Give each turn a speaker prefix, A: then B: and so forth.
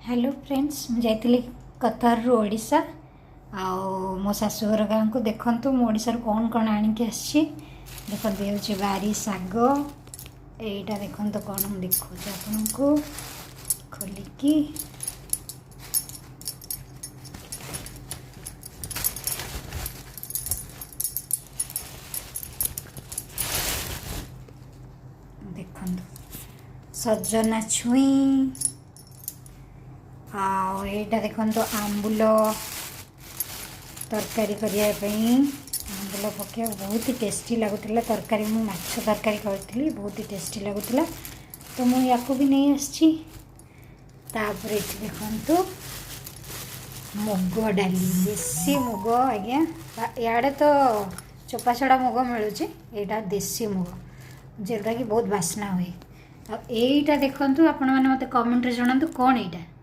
A: hello friends मुझे कतार रू ओडिशा मो शाशुघर गाँव को देखु मुझे कौन कौन आणिकी आसी देखते ये बारी शाग यहीटा देखो कौन मुझे देखा आपन को खोलिकी देखो सजना छुई आईटा देखो आंबुल तरकारी करने आंबुल पकड़ बहुत ही टेस्टी लगुला तरकारी मु माछ तरकारी करी बहुत ही टेस्टी लगुला तो मुझे या भी नहीं आसी देखु मुग डाली देसी मुग आज्ञा इे तो चोपा छड़ा मुग मिलूँ यहाँ देसी मुग जोटा कि बहुत बास्ना हुए आईटा देखु आपण मैंने मत कमेंट रे जणातु कौन यहाँ